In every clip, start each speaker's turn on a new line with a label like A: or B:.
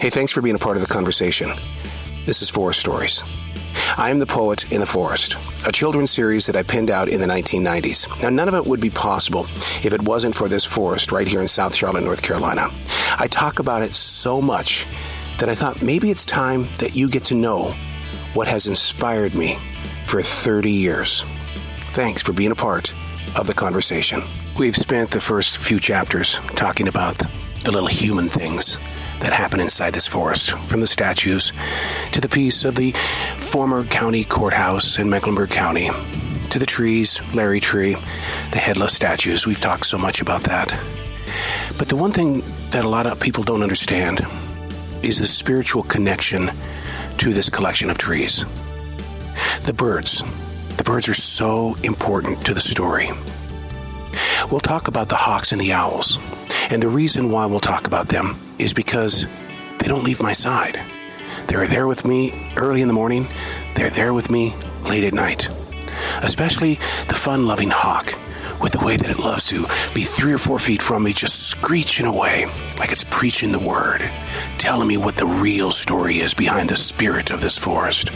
A: Hey, thanks for being a part of the conversation. This is Forest Stories. I am the Poet in the Forest, a children's series that I penned out in the 1990s. Now, none of it would be possible if it wasn't for this forest right here in South Charlotte, North Carolina. I talk about it so much that I thought maybe it's time that you get to know what has inspired me for 30 years. Thanks for being a part of the conversation. We've spent the first few chapters talking about the little human things that happen inside this forest, from the statues to the piece of the former county courthouse in Mecklenburg County, to the trees, Larry Tree, the headless statues. We've talked so much about that. But the one thing that a lot of people don't understand is the spiritual connection to this collection of trees. The birds. The birds are so important to the story. We'll talk about the hawks and the owls. And the reason why we'll talk about them is because they don't leave my side. They're there with me early in the morning. They're there with me late at night. Especially the fun-loving hawk, with the way that it loves to be 3 or 4 feet from me, just screeching away like it's preaching the word, telling me what the real story is behind the spirit of this forest.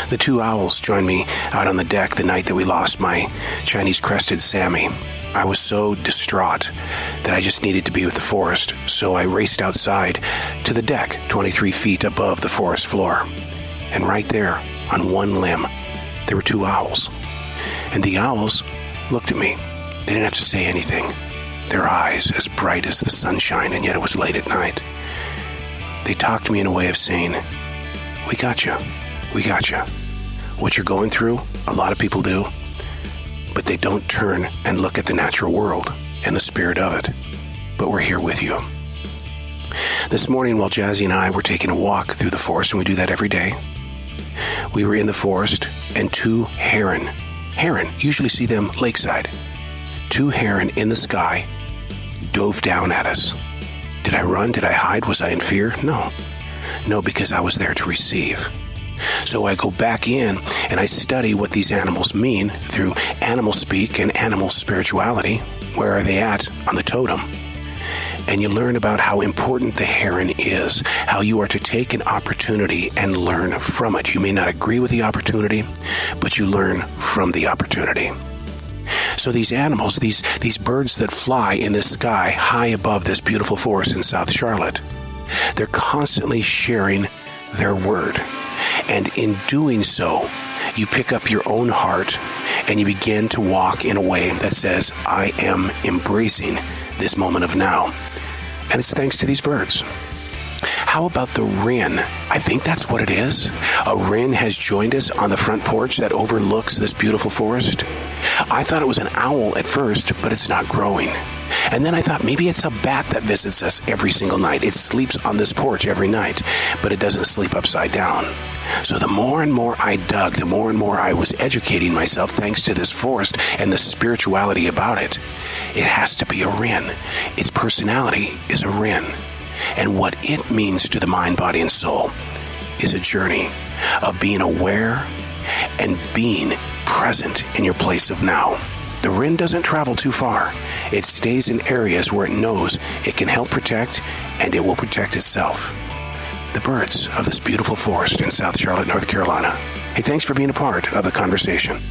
A: The 2 owls joined me out on the deck the night that we lost my Chinese-crested Sammy. I was so distraught that I just needed to be with the forest, so I raced outside to the deck 23 feet above the forest floor. And right there, on one limb, there were 2 owls. And the owls looked at me. They didn't have to say anything. Their eyes as bright as the sunshine, and yet it was late at night. They talked to me in a way of saying, "We got you. We got you. What you're going through, a lot of people do, but they don't turn and look at the natural world and the spirit of it. But we're here with you." This morning, while Jazzy and I were taking a walk through the forest, and we do that every day, we were in the forest, and 2 heron, usually see them lakeside, 2 heron in the sky dove down at us. Did I run? Did I hide? Was I in fear? No, because I was there to receive. So I go back in and I study what these animals mean through animal speak and animal spirituality. Where are they at on the totem? And you learn about how important the heron is, how you are to take an opportunity and learn from it. You may not agree with the opportunity, but you learn from the opportunity. So these animals, these birds that fly in the sky high above this beautiful forest in South Charlotte, they're constantly sharing their word. And in doing so, you pick up your own heart and you begin to walk in a way that says, I am embracing this moment of now. And it's thanks to these birds. How about the wren? I think that's what it is. A wren has joined us on the front porch that overlooks this beautiful forest. I thought it was an owl at first, but it's not growing. And then I thought maybe it's a bat that visits us every single night. It sleeps on this porch every night, but it doesn't sleep upside down. So the more and more I dug, the more and more I was educating myself thanks to this forest and the spirituality about it. It has to be a wren. Its personality is a wren. And what it means to the mind, body, and soul is a journey of being aware and being present in your place of now. The wren doesn't travel too far. It stays in areas where it knows it can help protect, and it will protect itself. The birds of this beautiful forest in South Charlotte, North Carolina. Hey, thanks for being a part of the conversation.